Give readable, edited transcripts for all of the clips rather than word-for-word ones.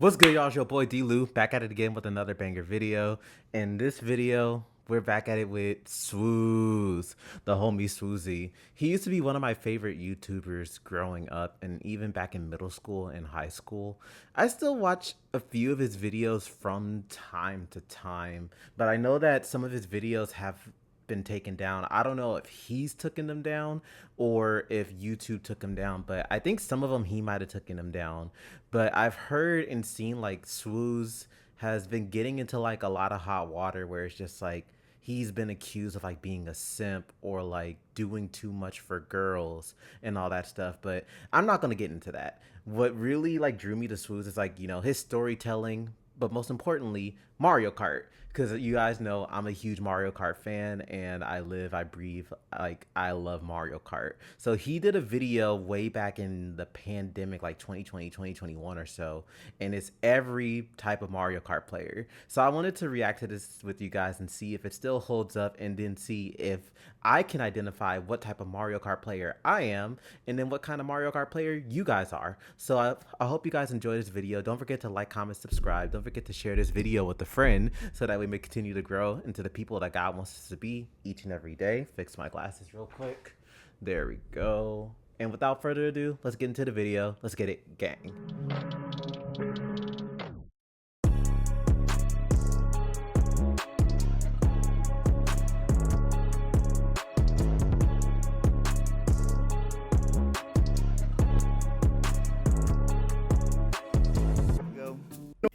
What's good, y'all? It's your boy D-Lou back at it again with another banger video. In this video, we're back at it with Swooze, the homie Swoozie. He used to be one of my favorite YouTubers growing up and even back in middle school and high school. I still watch a few of his videos from time to time, but I know that some of his videos have been taken down. I don't know if he's taken them down or if YouTube took him down, but I think some of them he might have taken them down. But I've heard and seen like Swooze has been getting into like a lot of hot water where it's just like he's been accused of like being a simp or like doing too much for girls and all that stuff. But I'm not gonna get into that. What really like drew me to Swooze is like, his storytelling, but most importantly, Mario Kart. Because you guys know I'm a huge Mario Kart fan and I live, I breathe, like I love Mario Kart. So he did a video way back in the pandemic, like 2020, 2021 or so. And it's every type of Mario Kart player. So I wanted to react to this with you guys and see if it still holds up and then see if I can identify what type of Mario Kart player I am and then what kind of Mario Kart player you guys are. So I hope you guys enjoy this video. Don't forget to like, comment, subscribe. Don't forget to share this video with a friend so that we may continue to grow into the people that God wants us to be each and every day. Fix my glasses real quick. There we go. And without further ado, let's get into the video. Let's get it, gang.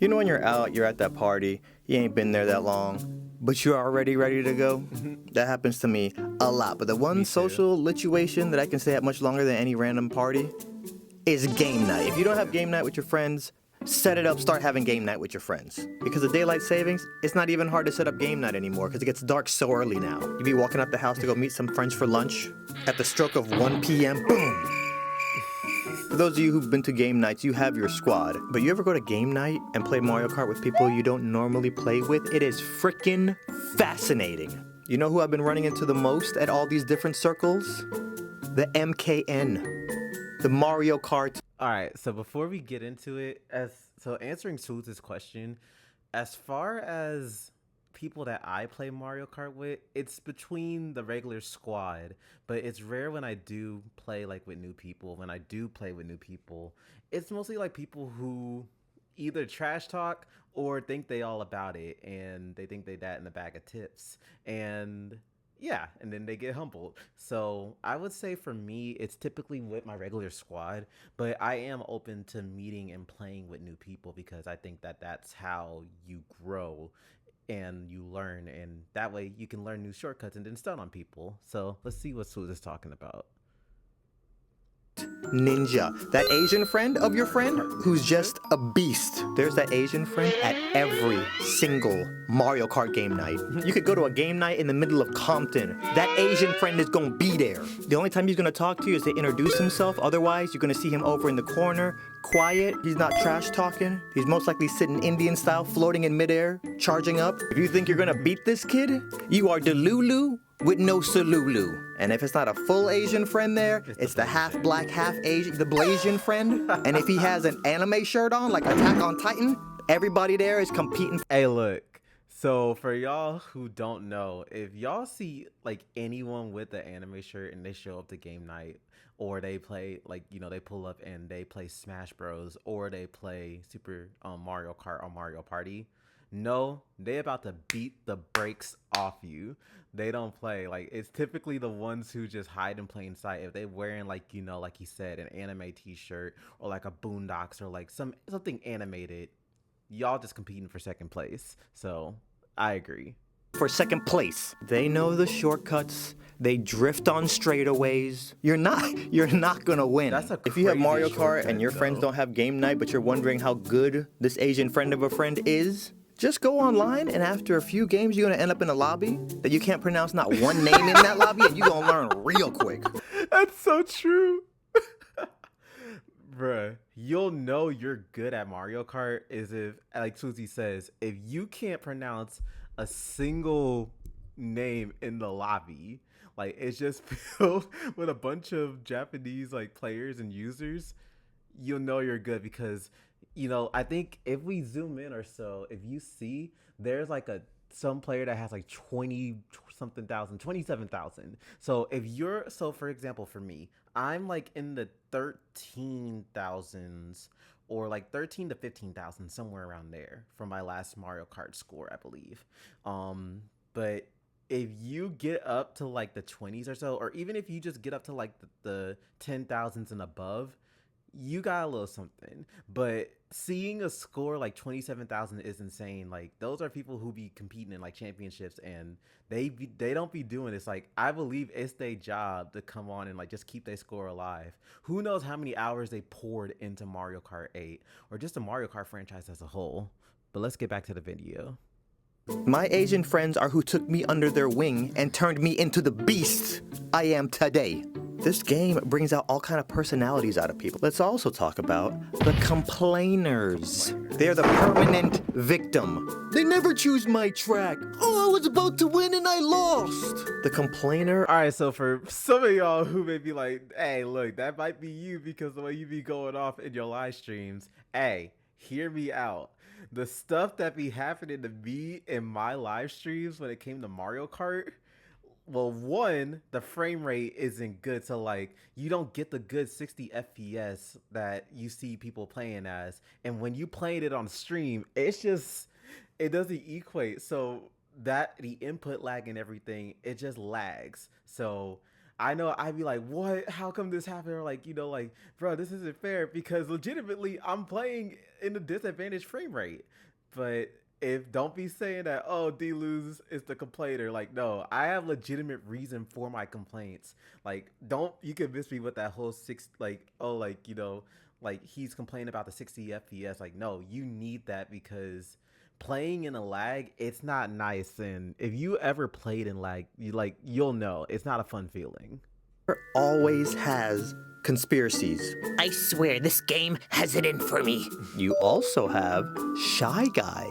You know when you're out, you're at that party, you ain't been there that long, but you're already ready to go? That happens to me a lot. But the one social situation that I can stay at much longer than any random party is game night. If you don't have game night with your friends, set it up, start having game night with your friends. Because of daylight savings, it's not even hard to set up game night anymore because it gets dark so early now. You be walking out the house to go meet some friends for lunch. At the stroke of 1 p.m., boom! For those of you who've been to game nights, you have your squad. But you ever go to game night and play Mario Kart with people you don't normally play with? It is freaking fascinating. You know who I've been running into the most at all these different circles? The MKN. The Mario Kart. All right, so before we get into it, answering Suze's question, as far as people that I play Mario Kart with, it's between the regular squad, but it's rare when I do play like with new people. When I do play with new people, it's mostly like people who either trash talk or think they all about it and they think they that in a bag of tips. And yeah, and then they get humbled. So I would say for me, it's typically with my regular squad, but I am open to meeting and playing with new people because I think that that's how you grow and you learn, and that way you can learn new shortcuts and then stun on people. So let's see what Sue is talking about. Ninja, that Asian friend of your friend who's just a beast. There's that Asian friend at every single Mario Kart game night. You could go to a game night in the middle of Compton. That Asian friend is gonna be there. The only time he's gonna talk to you is to introduce himself. Otherwise, you're gonna see him over in the corner, quiet. He's not trash talking. He's most likely sitting Indian style, floating in midair, charging up. If you think you're gonna beat this kid, you are Delulu with no Salulu. And if it's not a full Asian friend there, it's the half black, half Asian, the Blasian friend. And if he has an anime shirt on, like Attack on Titan, everybody there is competing. Hey, look. So for y'all who don't know, if y'all see like anyone with the anime shirt and they show up to game night, or they play like they pull up and they play Smash Bros, or they play Super Mario Kart or Mario Party, no, they about to beat the brakes off you. They don't play. Like, it's typically the ones who just hide in plain sight. If they wearing like like he said, an anime t-shirt or like a Boondocks or like something animated, y'all just competing for second place. So I agree. For second place. They know the shortcuts. They drift on straightaways. You're not gonna win. That's a if you have crazy Mario Kart and your shortcut, friends though. don't have game night, but you're wondering how good this Asian friend of a friend is, just go online, and after a few games, you're gonna end up in a lobby that you can't pronounce not one name in that lobby, and you're gonna learn real quick. That's so true. Bruh, you'll know you're good at Mario Kart is if, like Swoozie says, if you can't pronounce a single name in the lobby, like it's just filled with a bunch of Japanese like players and users, you'll know you're good because I think if we zoom in or so, if you see there's like some player that has like 20 something thousand, 27,000. So if you're, so for example, for me, I'm like in the 13,000s or like 13 to 15,000, somewhere around there for my last Mario Kart score, I believe. But if you get up to like the 20s or so, or even if you just get up to like the 10,000s and above, you got a little something. But seeing a score like 27,000 is insane. Like those are people who be competing in like championships, and they don't be doing this. Like I believe it's their job to come on and like just keep their score alive. Who knows how many hours they poured into Mario Kart 8 or just the Mario Kart franchise as a whole. But let's get back to the video. My Asian friends are who took me under their wing and turned me into the beast I am today. This game brings out all kind of personalities out of people. Let's also talk about the complainers. They're the permanent victim. They never choose my track. Oh, I was about to win and I lost. The complainer. All right, so for some of y'all who may be like, hey, look, that might be you because the way you be going off in your live streams. Hey, hear me out. The stuff that be happening to me in my live streams when it came to Mario Kart, well, one, the frame rate isn't good, so like you don't get the good 60 FPS that you see people playing as, and when you playing it on stream, it doesn't equate. So that the input lag and everything, it just lags. So I know I'd be like, what? How come this happened? Or like, like, bro, this isn't fair because legitimately I'm playing in a disadvantaged frame rate. But don't be saying that, oh, D-Luz is the complainer. Like, no, I have legitimate reason for my complaints. Like, you convince me with that whole like he's complaining about the 60 FPS. Like, no, you need that because playing in a lag, it's not nice. And if you ever played in lag, you'll know it's not a fun feeling. Always has conspiracies. I swear this game has it in for me. You also have Shy Guy.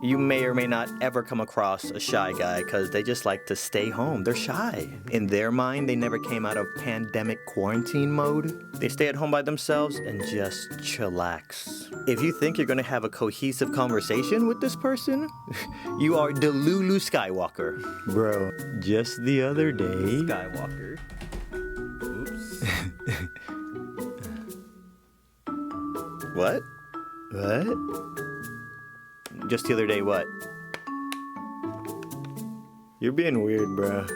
You may or may not ever come across a shy guy because they just like to stay home. They're shy. In their mind, they never came out of pandemic quarantine mode. They stay at home by themselves and just chillax. If you think you're going to have a cohesive conversation with this person, you are Delulu Skywalker. Bro, just the other day... Skywalker. Oops. What? Just the other day, what? You're being weird, bruh.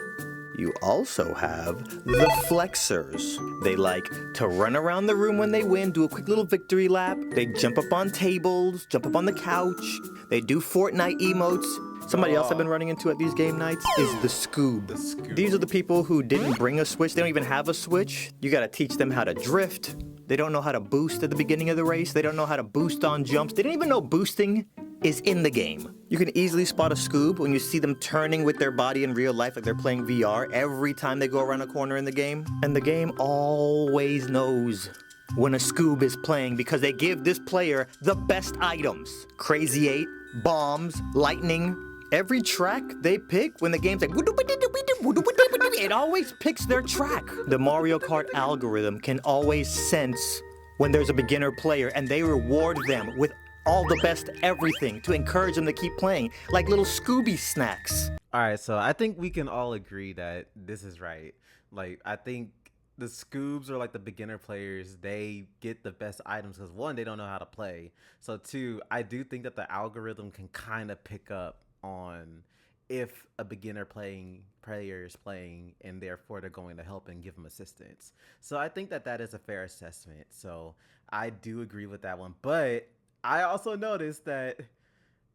You also have the flexers. They like to run around the room when they win, do a quick little victory lap. They jump up on tables, jump up on the couch. They do Fortnite emotes. Somebody else I've been running into at these game nights is the Scoob. These are the people who didn't bring a Switch. They don't even have a Switch. You gotta teach them how to drift. They don't know how to boost at the beginning of the race. They don't know how to boost on jumps. They didn't even know boosting is in the game. You can easily spot a Scoob when you see them turning with their body in real life like they're playing VR every time they go around a corner in the game. And the game always knows when a Scoob is playing because they give this player the best items. Crazy 8, bombs, lightning. Every track they pick when the game's like, it always picks their track. The Mario Kart algorithm can always sense when there's a beginner player and they reward them with all the best everything to encourage them to keep playing, like little Scooby snacks. All right, so I think we can all agree that this is right. Like, I think the Scoobs are like the beginner players. They get the best items because one, they don't know how to play. So two, I do think that the algorithm can kind of pick up on if a beginner player is playing, and therefore they're going to help and give them assistance. So I think that is a fair assessment. So I do agree with that one, but I also noticed that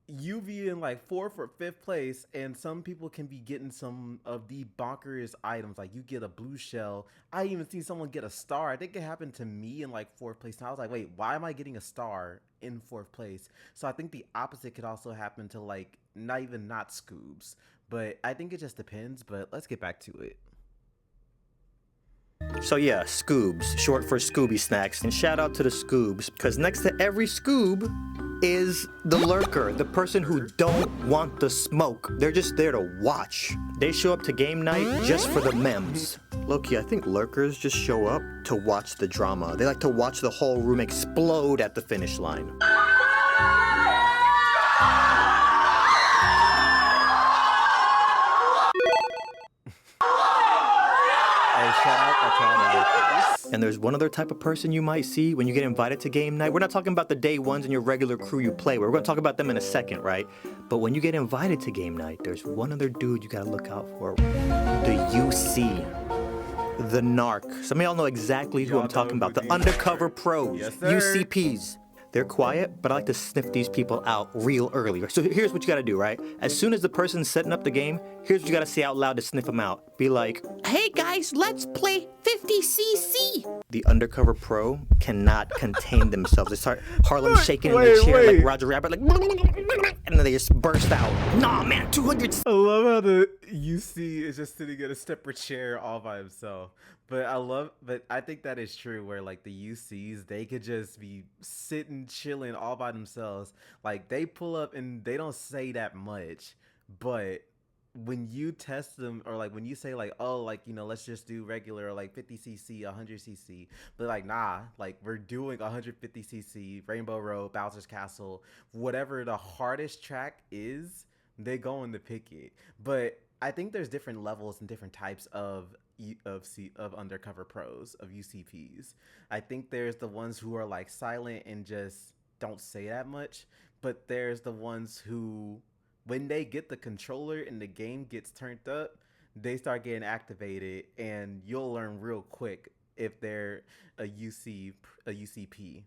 you be in like 4th or 5th place, and some people can be getting some of the bonkers items. Like you get a blue shell. I even seen someone get a star. I think it happened to me in like 4th place. And I was like, wait, why am I getting a star in 4th place? So I think the opposite could also happen to like not Scoobs. But I think it just depends. But let's get back to it. So yeah, Scoobs, short for Scooby Snacks. And shout out to the Scoobs, because next to every Scoob is the lurker, the person who don't want the smoke. They're just there to watch. They show up to game night just for the memes. Low-key, I think lurkers just show up to watch the drama. They like to watch the whole room explode at the finish line. Hey, shout out to all the lurkers. And there's one other type of person you might see when you get invited to game night. We're not talking about the day ones and your regular crew you play with. We're gonna talk about them in a second, right? But when you get invited to game night, there's one other dude you gotta look out for. The UC. The narc. Some of y'all know exactly who I'm talking about. The undercover pros. Yes, sir. UCPs. They're quiet, but I like to sniff these people out real early. So here's what you gotta do, right? As soon as the person's setting up the game, here's what you gotta say out loud to sniff them out. Be like, Hey guys, let's play 50cc. the undercover pro cannot contain themselves. They start Harlem shaking in their chair like Roger Rabbit, like, and then they just burst out. Nah, man, 200. I love how the UC is just sitting in a separate chair all by himself. But I think that is true where like the UCs, they could just be sitting, chilling all by themselves. Like they pull up and they don't say that much, but when you test them or like when you say like, oh, like, you know, let's just do regular or like 50cc, 100cc, but like, nah, like we're doing 150cc, Rainbow Road, Bowser's Castle, whatever the hardest track is, they going to pick it. But I think there's different levels and different types of undercover pros, of UCPs. I think there's the ones who are like silent and just don't say that much, but there's the ones who, when they get the controller and the game gets turned up, they start getting activated, and you'll learn real quick if they're a UCP.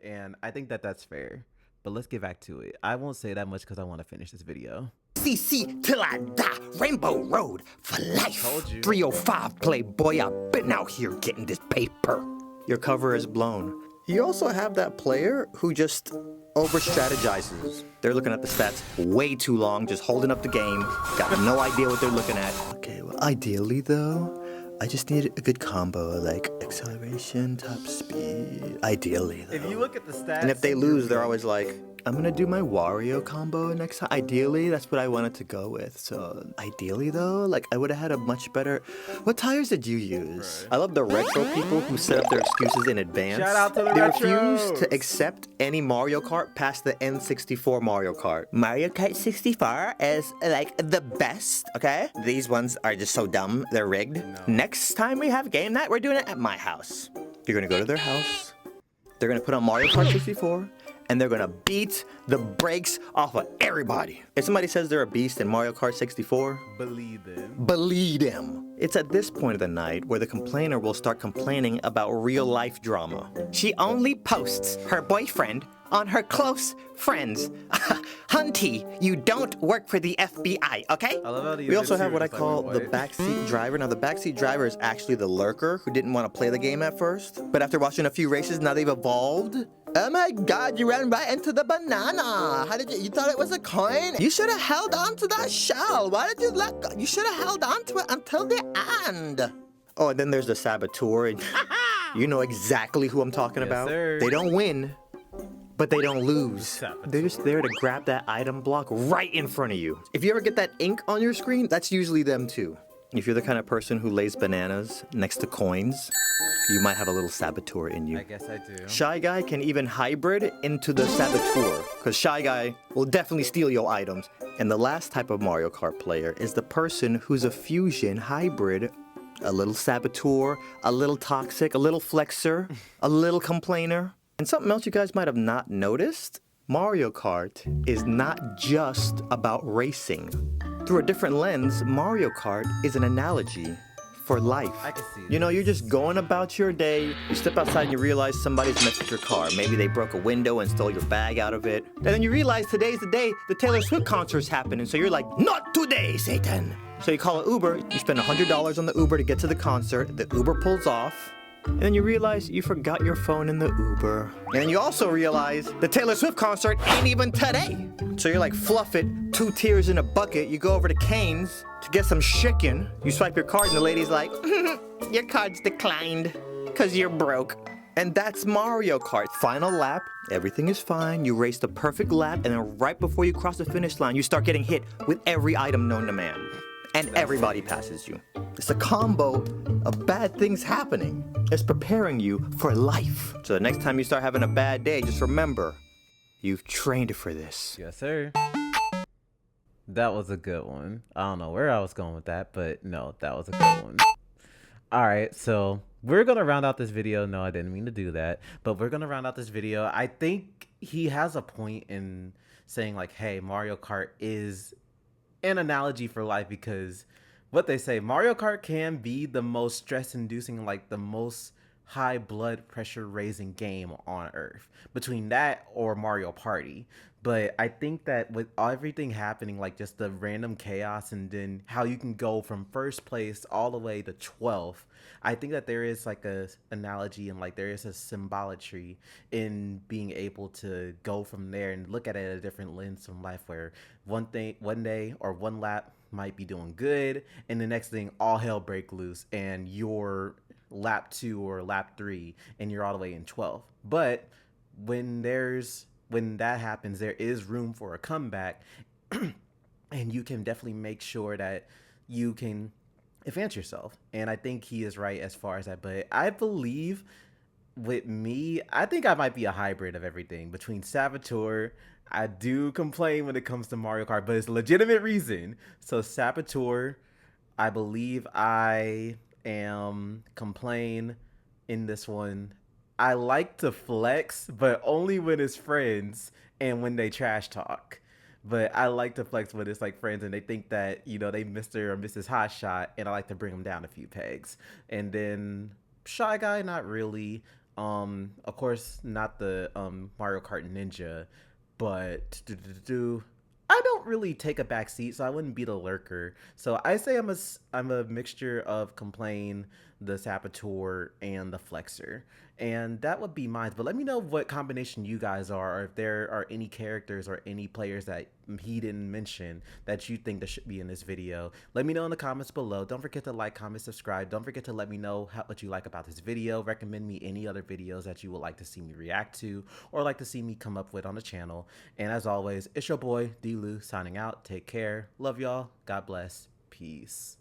And I think that that's fair. But let's get back to it. I won't say that much because I want to finish this video. CC till I die. Rainbow Road for life. Told you. 305 Playboy. I've been out here getting this paper. Your cover is blown. You also have that player who just over-strategizes. They're looking at the stats way too long, just holding up the game, got no idea what they're looking at. Okay, well, ideally though, I just need a good combo, like acceleration, top speed. Ideally though. If you look at the stats, And if they lose, they're always like, I'm gonna do my Wario combo next time. Ideally, that's what I wanted to go with. So ideally though, like I would have had a much better. What tires did you use? Right. I love the retro people who set up their excuses in advance. Shout out to the They retros. refuse to accept any Mario Kart past the N64 Mario Kart. Mario Kart 64 is like the best, okay? These ones are just so dumb, they're rigged. No. Next time we have game night, we're doing it at my house. You're gonna go to their house. They're gonna put on Mario Kart 64. And they're gonna beat the brakes off of everybody. If somebody says they're a beast in Mario Kart 64, believe them. believe him. It's at this point of the night where the complainer will start complaining about real life drama. She only posts her boyfriend on her close friends. Hunty, you don't work for the FBI, okay? I love how We also have what I call the backseat driver. Now, the backseat driver is actually the lurker who didn't want to play the game at first. But after watching a few races, now they've evolved. Oh my god, you ran right into the banana. How did you thought it was a coin? You should have held on to that shell. Why did you let go? You should have held on to it until the end. Oh, and then there's the saboteur. And you know exactly who I'm talking Yes, about. sir. They don't win, but they don't lose. Saboteur. They're just there to grab that item block right in front of you. If you ever get that ink on your screen, that's usually them too. If you're the kind of person who lays bananas next to coins, you might have a little saboteur in you. I guess I do. Shy Guy can even hybrid into the saboteur, because Shy Guy will definitely steal your items. And the last type of Mario Kart player is the person who's a fusion hybrid, a little saboteur, a little toxic, a little flexer, a little complainer. And something else you guys might have not noticed, Mario Kart is not just about racing. Through a different lens, Mario Kart is an analogy for life. I can see You know, this. you're just going about your day, you step outside and you realize somebody's messed with your car. Maybe they broke a window and stole your bag out of it. And then you realize today's the day the Taylor Swift concert's happening, so you're like, not today, Satan! So you call an Uber, you spend $100 on the Uber to get to the concert, the Uber pulls off, and then you realize you forgot your phone in the Uber. And then you also realize the Taylor Swift concert ain't even today. So you're like, fluff it, 2 tears in a bucket, you go over to Cane's to get some chicken. You swipe your card and the lady's like, your card's declined, cause you're broke. And that's Mario Kart. Final lap, everything is fine, you race the perfect lap, and then right before you cross the finish line, you start getting hit with every item known to man. and everybody passes you. It's a combo of bad things happening. It's preparing you for life. So the next time you start having a bad day, just remember, you've trained for this. Yes, sir. That was a good one. I don't know where I was going with that, but no, that was a good one. All right, so we're gonna round out this video. No, I didn't mean to do that, but we're gonna round out this video. I think he has a point in saying like, hey, Mario Kart is an analogy for life, because what they say, Mario Kart can be the most stress inducing, like the most high blood pressure raising game on earth, between that or Mario Party. But I think that with everything happening, like just the random chaos and then how you can go from first place all the way to 12th, I think that there is like a analogy and like there is a symbolatry in being able to go from there and look at it at a different lens from life, where one day or one lap might be doing good, and the next thing all hell break loose and you're lap 2 or lap 3 and you're all the way in 12th. But when that happens, there is room for a comeback, and you can definitely make sure that you can advance yourself. And I think he is right as far as that. But I believe with me, I think I might be a hybrid of everything between Saboteur. I do complain when it comes to Mario Kart, but it's a legitimate reason. So Saboteur, I believe I am complain in this one. I like to flex, but only when it's friends and when they trash talk. But I like to flex when it's like friends and they think that, you know, they Mr. or Mrs. Hot Shot, and I like to bring them down a few pegs. And then Shy Guy, not really. Of course, not the Mario Kart Ninja, but I don't really take a back seat, so I wouldn't be the lurker. So I say I'm a mixture of Complain, the Saboteur, and the Flexer. And that would be mine. But let me know what combination you guys are, or if there are any characters or any players that he didn't mention that you think that should be in this video. Let me know in the comments below. Don't forget to like, comment, subscribe. Don't forget to let me know what you like about this video. Recommend me any other videos that you would like to see me react to or like to see me come up with on the channel. And as always, it's your boy D-Lou signing out. Take care. Love y'all. God bless. Peace.